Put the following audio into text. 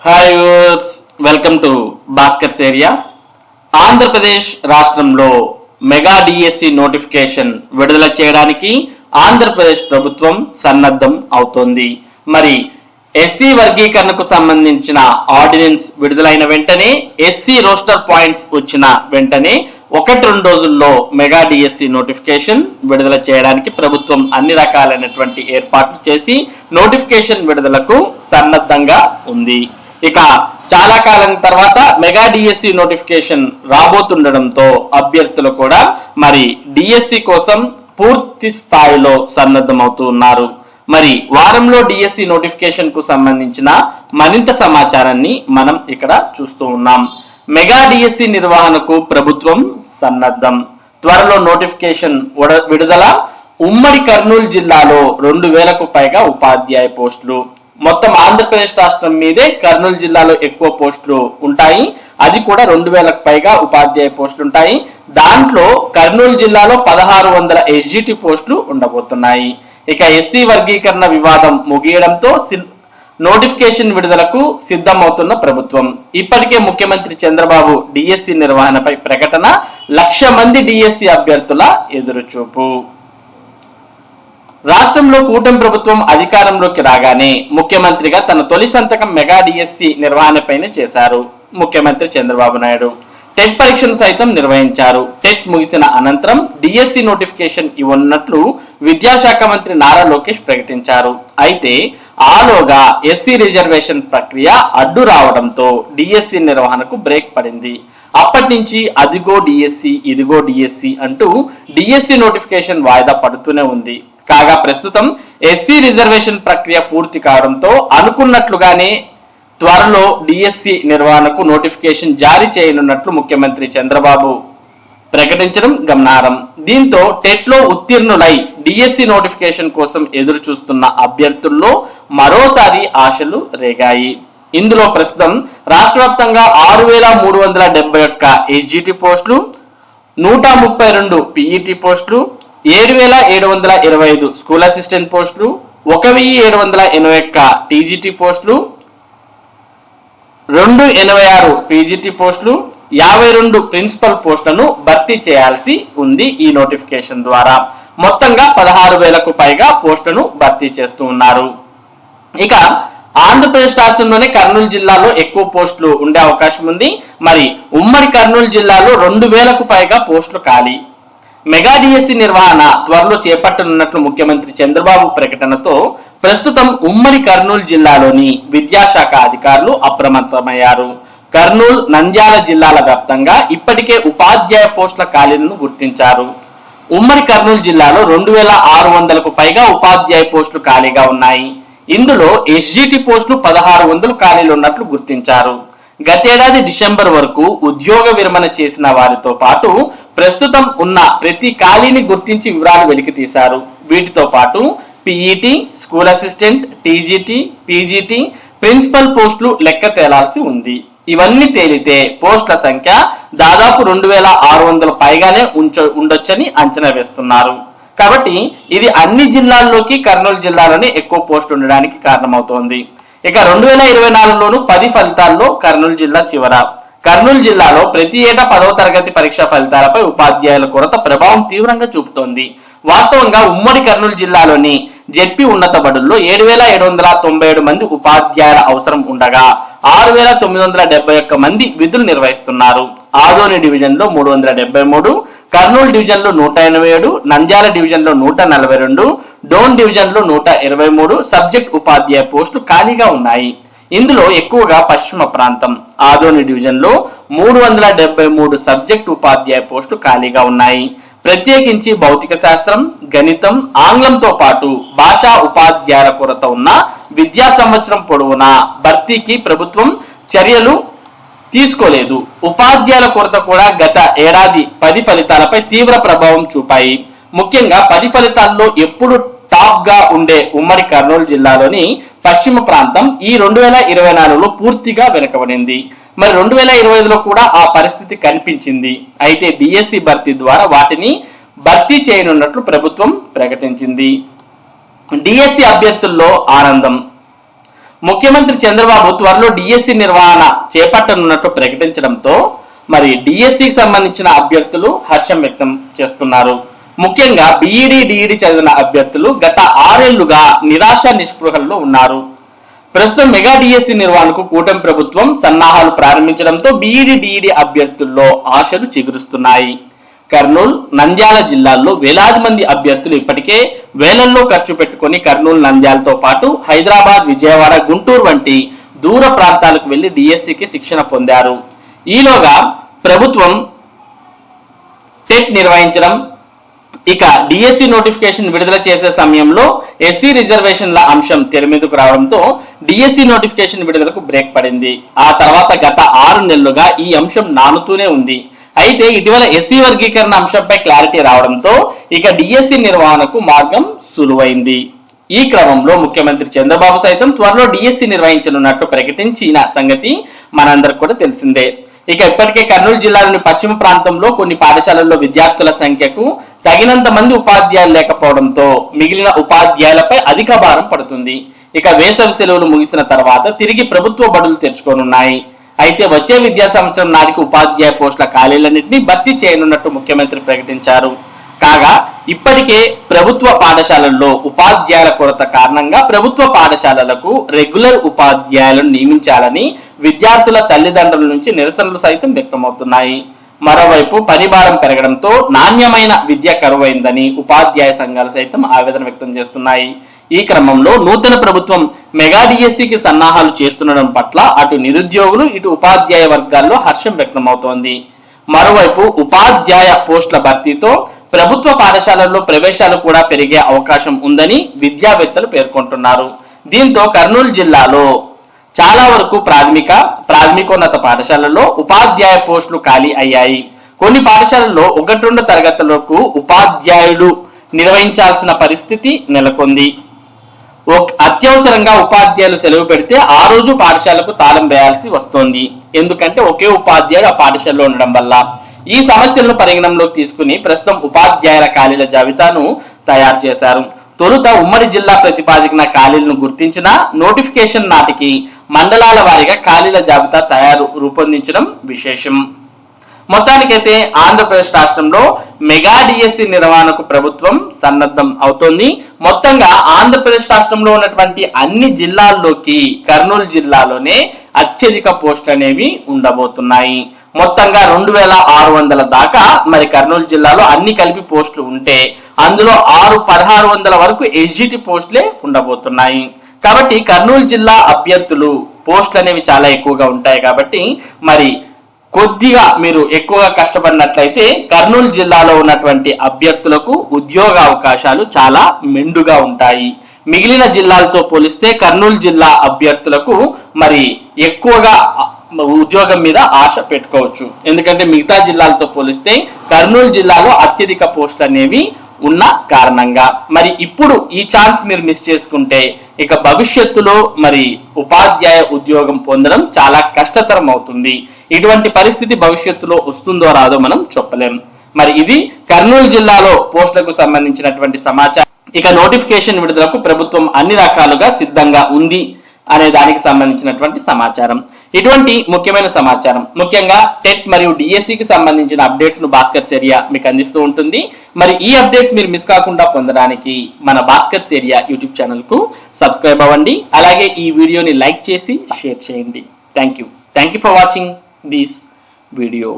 Hi viewers, welcome to Bhaskar's area. Andhra Pradesh రాష్ట్రంలో mega DSC notification విడుదల చేయడానికి ఆంధ్రప్రదేశ్ ప్రభుత్వం సన్నద్ధం అవుతోంది. మరి ఎస్సీ వర్గీకరణకు సంబంధించిన ఆర్డినెన్స్ విడుదలైన వెంటనే, ఎస్సీ రోస్టర్ పాయింట్స్ వచ్చిన వెంటనే 1-2 రోజుల్లో మెగా డిఎస్సి నోటిఫికేషన్ విడుదల చేయడానికి ప్రభుత్వం అన్ని రకాలైనటువంటి ఏర్పాట్లు చేసి నోటిఫికేషన్ విడుదలకు సన్నద్ధంగా ఉంది. ఇక చాలా కాలం తర్వాత మెగా డిఎస్సి నోటిఫికేషన్ రాబోతుండడంతో అభ్యర్థులు కూడా మరి డిఎస్సి కోసం పూర్తి స్థాయిలో సన్నద్ధమవుతూ ఉన్నారు. మరి వారంలో డిఎస్సి నోటిఫికేషన్ కు సంబంధించిన మరింత సమాచారాన్ని మనం ఇక్కడ చూస్తూ ఉన్నాం. మెగా డిఎస్సి నిర్వహణకు ప్రభుత్వం సన్నద్ధం. త్వరలో నోటిఫికేషన్ విడుదల. ఉమ్మడి కర్నూలు జిల్లాలో 2000కు పైగా ఉపాధ్యాయ పోస్టులు. మొత్తం ఆంధ్రప్రదేశ్ రాష్ట్రం మీదే కర్నూలు జిల్లాలో ఎక్కువ పోస్టులు ఉంటాయి. అది కూడా 2000కు పైగా ఉపాధ్యాయ పోస్టులు ఉంటాయి. దాంట్లో కర్నూలు జిల్లాలో 1600 ఎస్జిటి పోస్టులు ఉండబోతున్నాయి. ఇక ఎస్సీ వర్గీకరణ వివాదం ముగియడంతో నోటిఫికేషన్ విడుదలకు సిద్ధమవుతున్న ప్రభుత్వం. ఇప్పటికే ముఖ్యమంత్రి చంద్రబాబు డిఎస్సి నిర్వహణపై ప్రకటన. 1,00,000 మంది డిఎస్సి అభ్యర్థుల ఎదురుచూపు. రాష్ట్రంలో కూటమి ప్రభుత్వం అధికారంలోకి రాగానే ముఖ్యమంత్రిగా తన తొలి సంతకం మెగా డిఎస్సి నిర్వహణపైనే చేశారు ముఖ్యమంత్రి చంద్రబాబు నాయుడు. టెట్ పరీక్షను సైతం నిర్వహించారు. టెట్ ముగిసిన అనంతరం డిఎస్సి నోటిఫికేషన్ ఇవ్వనున్నట్లు విద్యాశాఖ మంత్రి నారా లోకేష్ ప్రకటించారు. అయితే ఆలోగా ఎస్సీ రిజర్వేషన్ ప్రక్రియ అడ్డు రావడంతో డిఎస్సి నిర్వహణకు బ్రేక్ పడింది. అప్పటి నుంచి అదిగో డిఎస్సి, ఇదిగో డిఎస్సి అంటూ డిఎస్సి నోటిఫికేషన్ వాయిదా పడుతూనే ఉంది. కాగా ప్రస్తుతం ఎస్సీ రిజర్వేషన్ ప్రక్రియ పూర్తి కావడంతో అనుకున్నట్లుగానే త్వరలో డిఎస్సి నిర్వహణకు నోటిఫికేషన్ జారీ చేయనున్నట్లు ముఖ్యమంత్రి చంద్రబాబు ప్రకటించడం గమనార్హం. దీంతో టెట్ లో ఉత్తీర్ణులై డిఎస్సి నోటిఫికేషన్ కోసం ఎదురు చూస్తున్న అభ్యర్థుల్లో మరోసారి ఆశలు రేగాయి. ఇందులో ప్రస్తుతం రాష్ట్ర వ్యాప్తంగా 6,371 ఎస్జిటి పోస్టులు, 132 పిఈటి పోస్టులు, 7,725 స్కూల్ అసిస్టెంట్ పోస్టులు, 1,781 టీజీటీ పోస్టులు, 286 పీజీటీ పోస్టులు, 52 ప్రిన్సిపల్ పోస్టులను భర్తీ చేయాల్సి ఉంది. ఈ నోటిఫికేషన్ ద్వారా మొత్తంగా 16,000కు పైగా పోస్టులను భర్తీ చేస్తూ ఉన్నారు. ఇక ఆంధ్రప్రదేశ్ రాష్ట్రంలోనే కర్నూలు జిల్లాలో ఎక్కువ పోస్టులు ఉండే అవకాశం ఉంది. మరి ఉమ్మడి కర్నూలు జిల్లాలో 2,000కు పైగా పోస్టులు ఖాళీ. మెగా డిఎస్సి నిర్వహణ త్వరలో చేపట్టనున్నట్లు ముఖ్యమంత్రి చంద్రబాబు ప్రకటనతో ప్రస్తుతం ఉమ్మడి కర్నూలు జిల్లాలోని విద్యాశాఖ అధికారులు అప్రమత్తమయ్యారు. కర్నూలు, నంద్యాల జిల్లాల వ్యాప్తంగా ఇప్పటికే ఉపాధ్యాయ పోస్టుల ఖాళీలను గుర్తించారు. ఉమ్మడి కర్నూలు జిల్లాలో 2,600కు పైగా ఉపాధ్యాయ పోస్టులు ఖాళీగా ఉన్నాయి. ఇందులో ఎస్జిటి పోస్టులు 1,600 ఖాళీలు ఉన్నట్లు గుర్తించారు. గతేడాది డిసెంబర్ వరకు ఉద్యోగ విరమణ చేసిన వారితో పాటు ప్రస్తుతం ఉన్న ప్రతి ఖాళీని గుర్తించి వివరాలు వెలికి తీశారు. వీటితో పాటు PET, school assistant, TGT, PGT, principal పోస్టులు లెక్క తేలాల్సి ఉంది. ఇవన్నీ తేలితే పోస్టుల సంఖ్య దాదాపు 2,600 పైగానే ఉండొచ్చని అంచనా వేస్తున్నారు. కాబట్టి ఇది అన్ని జిల్లాల్లోకి కర్నూలు జిల్లాలోనే ఎక్కువ పోస్టు ఉండడానికి కారణమవుతోంది. ఇక 2024లోను 10 ఫలితాల్లో కర్నూలు జిల్లా చివర. కర్నూలు జిల్లాలో ప్రతి ఏటా 10వ తరగతి పరీక్ష ఫలితాలపై ఉపాధ్యాయుల కొరత ప్రభావం తీవ్రంగా చూపుతోంది. వాస్తవంగా ఉమ్మడి కర్నూలు జిల్లాలోని జెడ్పీ ఉన్నత బడుల్లో 7,797 మంది ఉపాధ్యాయుల అవసరం ఉండగా 6,971 మంది విధులు నిర్వహిస్తున్నారు. ఆదోని డివిజన్ లో 373, కర్నూలు డివిజన్ లో 187, నంద్యాల డివిజన్ లో 142, డోన్ డివిజన్ లో 123 సబ్జెక్ట్ ఉపాధ్యాయ పోస్టులు ఖాళీగా ఉన్నాయి. ఇందులో ఎక్కువగా పశ్చిమ ప్రాంతం ఆదోని డివిజన్ లో 373 సబ్జెక్ట్ ఉపాధ్యాయ పోస్టులు ఖాళీగా ఉన్నాయి. ప్రత్యేకించి భౌతిక శాస్త్రం, గణితం, ఆంగ్లంతో పాటు భాషా ఉపాధ్యాయుల కొరత ఉన్న విద్యా సంవత్సరం పొడవునా భర్తీకి ప్రభుత్వం చర్యలు తీసుకోలేదు. ఉపాధ్యాయుల కొరత కూడా గత ఏడాది 10 ఫలితాలపై తీవ్ర ప్రభావం చూపాయి. ముఖ్యంగా 10 ఫలితాల్లో ఎప్పుడు టాప్ గా ఉండే ఉమ్మడి కర్నూలు జిల్లాలోని పశ్చిమ ప్రాంతం ఈ 2024లో పూర్తిగా వెనుకబడింది. మరి 2025లో కూడా ఆ పరిస్థితి కనిపించింది. అయితే డిఎస్సి భర్తీ ద్వారా వాటిని భర్తీ చేయనున్నట్లు ప్రభుత్వం ప్రకటించింది. డిఎస్సి అభ్యర్థుల్లో ఆనందం. ముఖ్యమంత్రి చంద్రబాబు త్వరలో డిఎస్సి నిర్వహణ చేపట్టనున్నట్టు ప్రకటించడంతో మరి డిఎస్సికి సంబంధించిన అభ్యర్థులు హర్షం వ్యక్తం చేస్తున్నారు. ముఖ్యంగా బీఈడి డిఈడి చదివిన అభ్యర్థులు గత 6 ఏళ్లుగా నిరాశ నిస్పృహల్లో ఉన్నారు. ప్రస్తుతం మెగా డిఎస్సి నిర్వహణకు కూటమి ప్రభుత్వం సన్నాహాలు ప్రారంభించడంతో బీఈడి డిఈడి అభ్యర్థుల్లో ఆశలు చిగురుస్తున్నాయి. కర్నూలు, నంద్యాల జిల్లాల్లో వేలాది మంది అభ్యర్థులు ఇప్పటికే వేలల్లో ఖర్చు పెట్టుకుని కర్నూలు, నంద్యాలతో పాటు హైదరాబాద్, విజయవాడ, గుంటూరు వంటి దూర ప్రాంతాలకు వెళ్లి డిఎస్సికి శిక్షణ పొందారు. ఈలోగా ప్రభుత్వం టెట్ నిర్వహించడం, ఇక డిఎస్సి నోటిఫికేషన్ విడుదల చేసే సమయంలో ఎస్సీ రిజర్వేషన్ల అంశం తెర మీదకు రావడంతో డిఎస్సి నోటిఫికేషన్ విడుదలకు బ్రేక్ పడింది. ఆ తర్వాత గత 6 నెలలుగా ఈ అంశం నానుతూనే ఉంది. అయితే ఇటీవల ఎస్సీ వర్గీకరణ అంశంపై క్లారిటీ రావడంతో ఇక డిఎస్సి నిర్వహణకు మార్గం సులువైంది. ఈ క్రమంలో ముఖ్యమంత్రి చంద్రబాబు సైతం త్వరలో డిఎస్సి నిర్వహించనున్నట్లు ప్రకటించిన సంగతి మనందరికి కూడా తెలిసిందే. ఇక ఇప్పటికే కర్నూలు జిల్లాలోని పశ్చిమ ప్రాంతంలో కొన్ని పాఠశాలల్లో విద్యార్థుల సంఖ్యకు తగినంత మంది ఉపాధ్యాయులు లేకపోవడంతో మిగిలిన ఉపాధ్యాయులపై అధిక భారం పడుతుంది. ఇక వేసవి సెలవులు ముగిసిన తర్వాత తిరిగి ప్రభుత్వ బడులు తెరుచుకోనున్నాయి. అయితే వచ్చే విద్యా సంవత్సరం నాటికి ఉపాధ్యాయ పోస్టుల ఖాళీలన్నింటినీ భర్తీ చేయనున్నట్టు ముఖ్యమంత్రి ప్రకటించారు. కాగా ఇప్పటికే ప్రభుత్వ పాఠశాలల్లో ఉపాధ్యాయుల కొరత కారణంగా ప్రభుత్వ పాఠశాలలకు రెగ్యులర్ ఉపాధ్యాయులను నియమించాలని విద్యార్థుల తల్లిదండ్రుల నుంచి నిరసనలు సైతం వ్యక్తమవుతున్నాయి. మరోవైపు పనిభారం పెరగడంతో నాణ్యమైన విద్య కరువైందని ఉపాధ్యాయ సంఘాలు సైతం ఆవేదన వ్యక్తం చేస్తున్నాయి. ఈ క్రమంలో నూతన ప్రభుత్వం మెగా డిఎస్సికి సన్నాహాలు చేస్తుండడం పట్ల అటు నిరుద్యోగులు, ఇటు ఉపాధ్యాయ వర్గాల్లో హర్షం వ్యక్తమవుతోంది. మరోవైపు ఉపాధ్యాయ పోస్టుల భర్తీతో ప్రభుత్వ పాఠశాలల్లో ప్రవేశాలు కూడా పెరిగే అవకాశం ఉందని విద్యావేత్తలు పేర్కొంటున్నారు. దీంతో కర్నూలు జిల్లాలో చాలా వరకు ప్రాథమికోన్నత పాఠశాలల్లో ఉపాధ్యాయ పోస్టులు ఖాళీ అయ్యాయి. కొన్ని పాఠశాలల్లో 1-2 తరగతులకు ఉపాధ్యాయుడు నిర్వహించాల్సిన పరిస్థితి నెలకొంది. అత్యవసరంగా ఉపాధ్యాయులు సెలవు పెడితే ఆ రోజు పాఠశాలకు తాళం వేయాల్సి వస్తోంది. ఎందుకంటే ఒకే ఉపాధ్యాయుడు ఆ పాఠశాలలో ఉండడం వల్ల. ఈ సమస్యలను పరిగణనలోకి తీసుకుని ప్రస్తుతం ఉపాధ్యాయుల ఖాళీల జాబితాను తయారు చేశారు. తొలుత ఉమ్మడి జిల్లా ప్రతిపాదికన ఖాళీలను గుర్తించిన నోటిఫికేషన్ నాటికి మండలాల వారీగా ఖాళీల జాబితా రూపొందించడం విశేషం. మొత్తానికైతే ఆంధ్రప్రదేశ్ రాష్ట్రంలో మెగా డిఎస్సి నిర్వహణకు ప్రభుత్వం సన్నద్ధం అవుతోంది. మొత్తంగా ఆంధ్రప్రదేశ్ రాష్ట్రంలో ఉన్నటువంటి అన్ని జిల్లాల్లోకి కర్నూలు జిల్లాలోనే అత్యధిక పోస్టులు అనేవి ఉండబోతున్నాయి. మొత్తంగా 2600 దాకా మరి కర్నూలు జిల్లాలో అన్ని కలిపి పోస్టులు ఉంటే అందులో 1600 వరకు ఎస్జిటి పోస్టులే ఉండబోతున్నాయి. కాబట్టి కర్నూలు జిల్లా అభ్యర్థులు పోస్టులు అనేవి చాలా ఎక్కువగా ఉంటాయి. కాబట్టి మరి కొద్దిగా మీరు ఎక్కువగా కష్టపడినట్లయితే కర్నూలు జిల్లాలో ఉన్నటువంటి అభ్యర్థులకు ఉద్యోగ అవకాశాలు చాలా మెండుగా ఉంటాయి. మిగిలిన జిల్లాలతో పోలిస్తే కర్నూలు జిల్లా అభ్యర్థులకు మరి ఎక్కువగా ఉద్యోగం మీద ఆశ పెట్టుకోవచ్చు. ఎందుకంటే మిగతా జిల్లాలతో పోలిస్తే కర్నూలు జిల్లాలో అత్యధిక పోస్టులు అనేవి ఉన్న కారణంగా మరి ఇప్పుడు ఈ ఛాన్స్ మీరు మిస్ చేసుకుంటే ఇక భవిష్యత్తులో మరి ఉపాధ్యాయ ఉద్యోగం పొందడం చాలా కష్టతరం అవుతుంది. ఇటువంటి పరిస్థితి భవిష్యత్తులో వస్తుందో రాదో మనం చెప్పలేం. మరి ఇది కర్నూలు జిల్లాలో పోస్టులకు సంబంధించినటువంటి సమాచారం. ఇక నోటిఫికేషన్ విడుదలకు ప్రభుత్వం అన్ని రకాలుగా సిద్ధంగా ఉంది అనే దానికి సంబంధించినటువంటి సమాచారం. ఇటువంటి ముఖ్యమైన సమాచారం ముఖ్యంగా టెట్ మరియు డిఎస్సికి సంబంధించిన అప్డేట్స్ ను భాస్కర్స్ ఏరియా మీకు అందిస్తూ ఉంటుంది. మరి ఈ అప్డేట్స్ మీరు మిస్ కాకుండా పొందడానికి మన భాస్కర్స్ ఏరియా యూట్యూబ్ ఛానల్ కు సబ్స్క్రైబ్ అవ్వండి. అలాగే ఈ వీడియోని లైక్ చేసి షేర్ చేయండి. Thank you for watching this video.